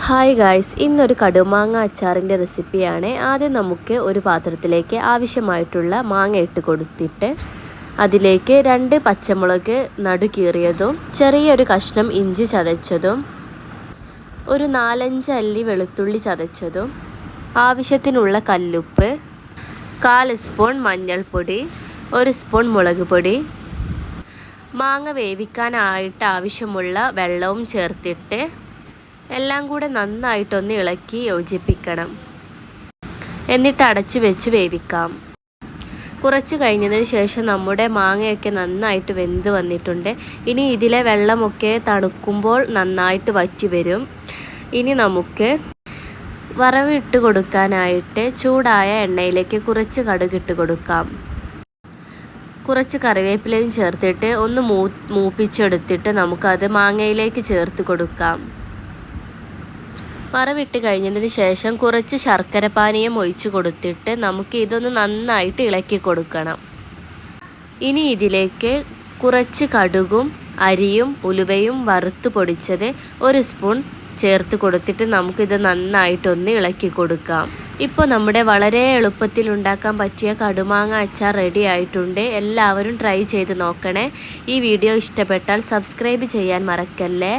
Hi guys, ഇന്നൊരു കടുമാങ്ങ അച്ചാറിൻ്റെ റെസിപ്പിയാണ്. ആദ്യം നമുക്ക് ഒരു പാത്രത്തിലേക്ക് ആവശ്യമായിട്ടുള്ള മാങ്ങ ഇട്ട് കൊടുത്തിട്ട് അതിലേക്ക് 2 പച്ചമുളക് നടുകീറിയതും ചെറിയൊരു കഷ്ണം ഇഞ്ചി ചതച്ചതും ഒരു 4-5 അല്ലി വെളുത്തുള്ളി ചതച്ചതും ആവശ്യത്തിനുള്ള കല്ലുപ്പ്, 1/4 സ്പൂൺ മഞ്ഞൾപ്പൊടി, 1 സ്പൂൺ മുളക് പൊടി, മാങ്ങ വേവിക്കാനായിട്ട് ആവശ്യമുള്ള വെള്ളവും ചേർത്തിട്ട് എല്ലാം കൂടെ നന്നായിട്ടൊന്ന് ഇളക്കി യോജിപ്പിക്കണം. എന്നിട്ട് അടച്ചു വെച്ച് വേവിക്കാം. കുറച്ച് കഴിഞ്ഞതിന് ശേഷം നമ്മുടെ മാങ്ങയൊക്കെ നന്നായിട്ട് വെന്ത് വന്നിട്ടുണ്ട്. ഇനി ഇതിലെ വെള്ളമൊക്കെ തണുക്കുമ്പോൾ നന്നായിട്ട് വറ്റി വരും. ഇനി നമുക്ക് വറവ് ഇട്ട് കൊടുക്കാനായിട്ട് ചൂടായ എണ്ണയിലേക്ക് കുറച്ച് കടുകിട്ട് കൊടുക്കാം. കുറച്ച് കറിവേപ്പിലയും ചേർത്തിട്ട് ഒന്ന് മൂപ്പിച്ചെടുത്തിട്ട് നമുക്കത് മാങ്ങയിലേക്ക് ചേർത്ത് കൊടുക്കാം. വറവിട്ട് കഴിഞ്ഞതിന് ശേഷം കുറച്ച് ശർക്കര പാനീയം ഒഴിച്ച് കൊടുത്തിട്ട് നമുക്ക് ഇതൊന്ന് നന്നായിട്ട് ഇളക്കി കൊടുക്കണം. ഇനി ഇതിലേക്ക് കുറച്ച് കടുകും അരിയും ഉലുവയും വറുത്ത് പൊടിച്ചത് 1 സ്പൂൺ ചേർത്ത് കൊടുത്തിട്ട് നമുക്കിത് നന്നായിട്ടൊന്ന് ഇളക്കി കൊടുക്കാം. ഇപ്പോൾ നമ്മുടെ വളരെ എളുപ്പത്തിൽ ഉണ്ടാക്കാൻ പറ്റിയ കടുമാങ്ങ അച്ചാർ റെഡി ആയിട്ടുണ്ട്. എല്ലാവരും ട്രൈ ചെയ്ത് നോക്കണേ. ഈ വീഡിയോ ഇഷ്ടപ്പെട്ടാൽ സബ്സ്ക്രൈബ് ചെയ്യാൻ മറക്കല്ലേ.